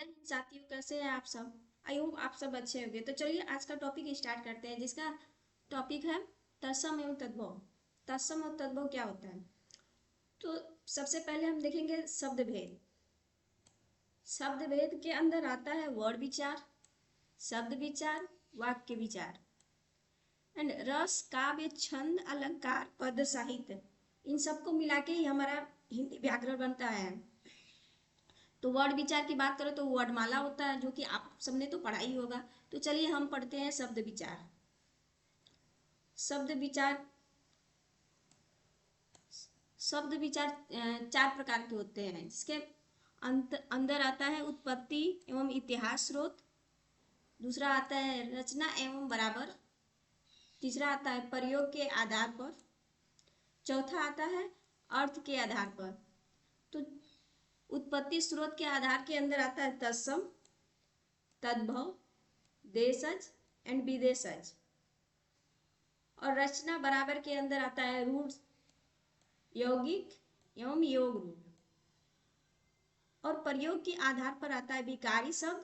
जय हिंद साथियों, कैसे हैं आप सब। आई होप आप सब अच्छे होंगे। तो चलिए आज का टॉपिक स्टार्ट करते हैं, जिसका टॉपिक है तत्सम एवं तद्भव। तत्सम और तद्भव क्या होता है। तो सबसे पहले हम देखेंगे शब्द भेद। शब्द भेद के अंदर आता है वर्ड विचार, शब्द विचार, वाक्य विचार एंड रस, काव्य, छंद, अलंकार, पद, साहित्य। इन सबको मिला के ही हमारा हिंदी व्याकरण बनता है। तो वर्ड विचार की बात करें तो वर्णमाला होता है, जो कि आप सबने तो पढ़ा ही होगा। तो चलिए हम पढ़ते हैं शब्द विचार। शब्द विचार शब्द विचार चार प्रकार के होते हैं, जिसके अंदर आता है उत्पत्ति एवं इतिहास स्रोत, दूसरा आता है रचना एवं बराबर, तीसरा आता है प्रयोग के आधार पर, चौथा आता है अर्थ के आधार पर। तो उत्पत्ति स्रोत के आधार के अंदर आता है तत्सम, तद्भव, देशज एंड विदेशज। और रचना बराबर के अंदर आता है रूढ़, यौगिक एवं योग रूढ़। और प्रयोग के आधार पर आता है विकारी शब्द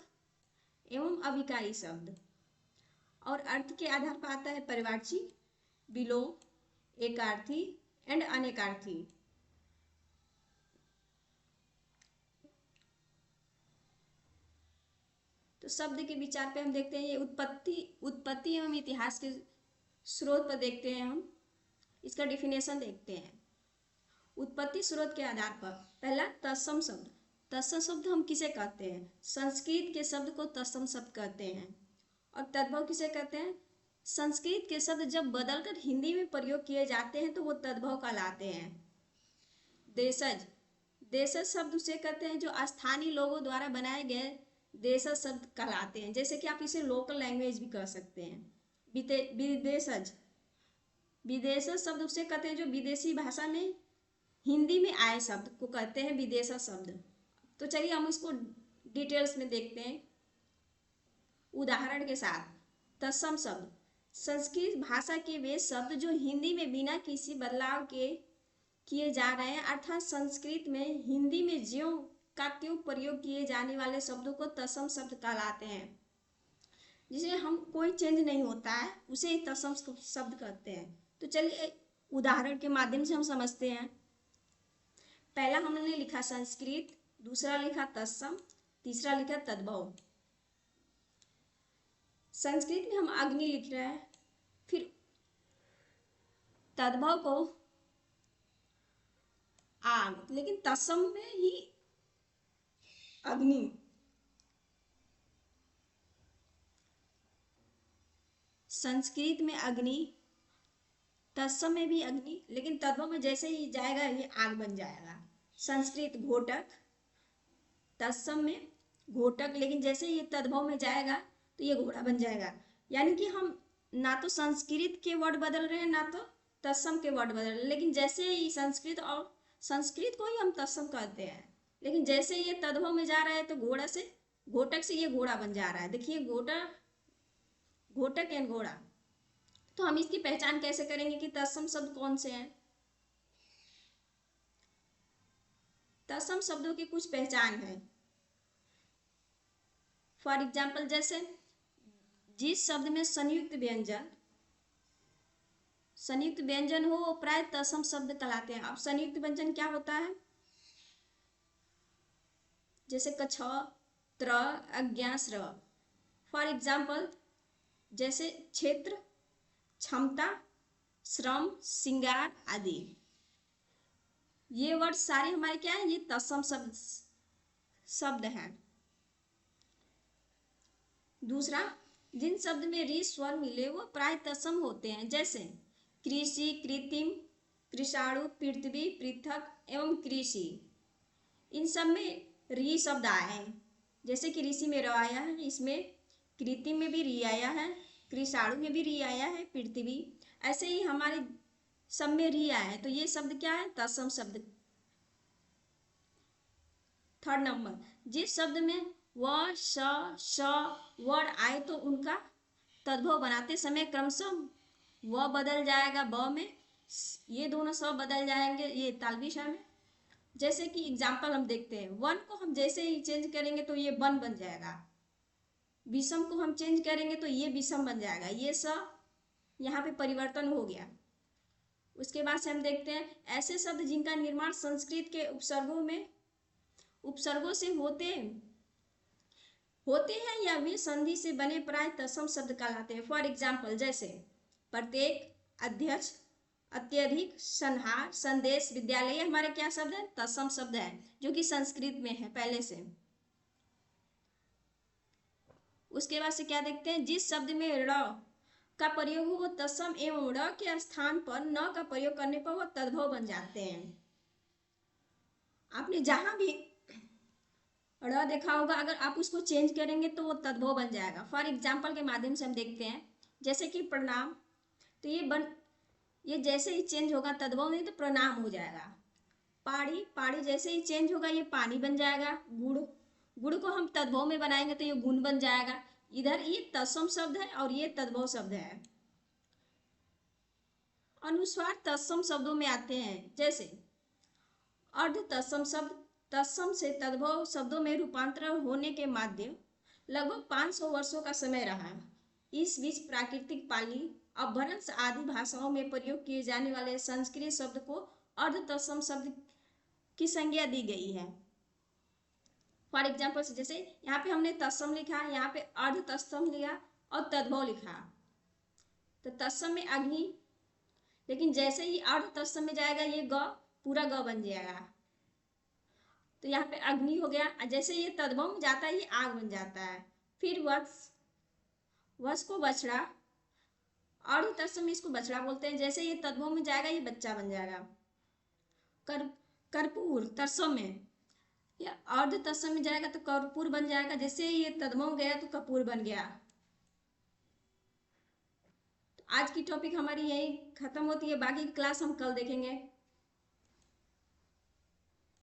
एवं अविकारी शब्द। और अर्थ के आधार पर आता है परिवारची, विलोम, एकार्थी एंड अनेकार्थी। तो शब्द के विचार पे हम देखते हैं, ये उत्पत्ति एवं इतिहास के स्रोत पर देखते हैं हम। इसका डिफिनेशन देखते हैं। उत्पत्ति स्रोत के आधार पर पहला तत्सम शब्द। तत्सम शब्द हम किसे कहते हैं? संस्कृत के शब्द को तत्सम शब्द कहते हैं। और तद्भव किसे कहते हैं? संस्कृत के शब्द जब बदलकर हिंदी में प्रयोग किए जाते हैं तो वो तद्भव कहलाते हैं। देशज, देशज शब्द उसे कहते हैं जो स्थानीय लोगों द्वारा बनाए गए देशज शब्द कहलाते हैं। जैसे कि आप इसे लोकल लैंग्वेज भी कह सकते हैं। विदेशज, विदेशज शब्द उसे कहते हैं जो विदेशी भाषा में हिंदी में आए शब्द को कहते हैं विदेशज शब्द। तो चलिए हम इसको डिटेल्स में देखते हैं उदाहरण के साथ। तत्सम शब्द, संस्कृत भाषा के वे शब्द जो हिंदी में बिना किसी बदलाव के किए जा रहे हैं, अर्थात संस्कृत में हिंदी में ज्यों का त्यों प्रयोग किए जाने वाले शब्दों को तत्सम शब्द कहलाते हैं। जिसे हम कोई चेंज नहीं होता है उसे ही तत्सम शब्द कहते हैं। तो चलिए उदाहरण के माध्यम से हम समझते हैं। पहला हमने लिखा संस्कृत, दूसरा लिखा तत्सम, तीसरा लिखा तद्भव। संस्कृत में हम अग्नि लिख रहे हैं, फिर तद्भव को आग, लेकिन तत्सम में ही अग्नि। संस्कृत में अग्नि, तत्सम में भी अग्नि, लेकिन तद्भव में जैसे ही जाएगा ये आग बन जाएगा। संस्कृत घोटक, तत्सम में घोटक, लेकिन जैसे ये तद्भव में जाएगा तो ये घोड़ा बन जाएगा। यानी कि हम ना तो संस्कृत के वर्ड बदल रहे हैं ना तो तत्सम के वर्ड बदल रहे हैं। लेकिन जैसे ही संस्कृत को ही हम तत्सम कहते हैं, लेकिन जैसे ये तद्भव में जा रहा है तो घोटक से ये घोड़ा बन जा रहा है। देखिए घोटक एंड घोड़ा। तो हम इसकी पहचान कैसे करेंगे कि तत्सम शब्द कौन से हैं। तत्सम शब्दों की कुछ पहचान है। फॉर एग्जाम्पल, जैसे जिस शब्द में संयुक्त व्यंजन हो वो प्राय तत्सम शब्द कहलाते हैं। अब संयुक्त व्यंजन क्या होता है? जैसे कछ, त्र, अज्ञा, स्र। फॉर एग्जाम्पल, जैसे क्षेत्र, क्षमता, श्रम, श्रृंगार आदि। ये वर्ड सारे हमारे क्या है? ये तत्सम शब्द हैं। दूसरा, जिन शब्द में री स्वर मिले वो प्राय तत्सम होते हैं। जैसे कृषि, कृत्रिम, कृषाणु, पृथ्वी, पृथक एवं कृषि। इन सब में री शब्द आए हैं। जैसे कि ऋषि में र आया है, इसमें कृत्रिम में भी री आया है, कृषाणु में भी री आया है, पृथ्वी, ऐसे ही हमारे सब में री आया है। तो ये शब्द क्या है? तत्सम शब्द। थर्ड नंबर, जिस शब्द में व, श वर्ड आए तो उनका तद्भव बनाते समय क्रमशः व बदल जाएगा ब में, ये दोनों स बदल जाएंगे ये तालवी श में, जैसे कि एग्जाम्पल हम देखते हैं, वन को हम जैसे ही चेंज करेंगे तो ये वन बन जाएगा, विषम को हम चेंज करेंगे तो ये विषम बन जाएगा, ये सब यहाँ पे परिवर्तन हो गया। उसके बाद से हम देखते हैं ऐसे शब्द जिनका निर्माण संस्कृत के उपसर्गों से होते हैं या वे संधि से बने प्राय तत्सम शब्द कहलाते हैं। फॉर एग्जाम्पल जैसे प्रत्येक, अध्यक्ष, अत्यधिक, संहार, संदेश, विद्यालय, ये हमारे क्या शब्द है? तत्सम शब्द है, जो कि संस्कृत में है पहले से। उसके बाद से क्या देखते हैं, जिस शब्द में ड़ का प्रयोग हो वो तत्सम एवं ड़ के स्थान पर न का प्रयोग करने पर वो तद्भव बन जाते हैं। आपने जहां भी ड़ देखा होगा, अगर आप उसको चेंज करेंगे तो वो तद्भव बन जाएगा। फॉर एग्जाम्पल के माध्यम से हम देखते हैं, जैसे कि प्रणाम, तो ये जैसे ही चेंज होगा तद्भव नहीं तो प्रणाम हो जाएगा। पाड़ी, पाड़ी जैसे ही चेंज होगा ये पानी बन जाएगा। गुड़, गुड़ को हम तद्भव में बनाएंगे तो ये गुण बन जाएगा। इधर ये तत्सम शब्द है और ये तद्भव शब्द है। अनुस्वार तत्सम शब्दों में आते हैं, जैसे अर्ध तत्सम शब्द तत्सम से तद्भव शब्दों में रूपांतरण होने के माध्य लगभग 500 वर्षों का समय रहा। इस बीच प्राकृतिक, पाली, अपभ्रंश आदि भाषाओं में प्रयोग किए जाने वाले संस्कृत शब्द को अर्ध तत्सम शब्द की संज्ञा दी गई है। फॉर एग्जाम्पल जैसे यहाँ पे हमने तत्सम लिखा, यहाँ पे अर्ध तत्सम लिखा और तद्भव लिखा। तो तत्सम में अग्नि, लेकिन जैसे ही अर्ध तत्सम में जाएगा ये ग पूरा ग बन जाएगा, तो यहाँ पे अग्नि हो गया। जैसे ये तद्भव में जाता है ये आग बन जाता है। फिर वत्स, वत्स को बछड़ा, अर्ध तत्सम में इसको बछड़ा बोलते हैं। जैसे ये तद्भव में जाएगा ये बच्चा बन जाएगा। कर्पूर तत्सम में, या अर्ध तत्सम में जाएगा तो कर्पूर बन जाएगा। जैसे ये तद्भव गया तो कपूर बन गया। तो आज की टॉपिक हमारी यही खत्म होती है, बाकी की क्लास हम कल देखेंगे।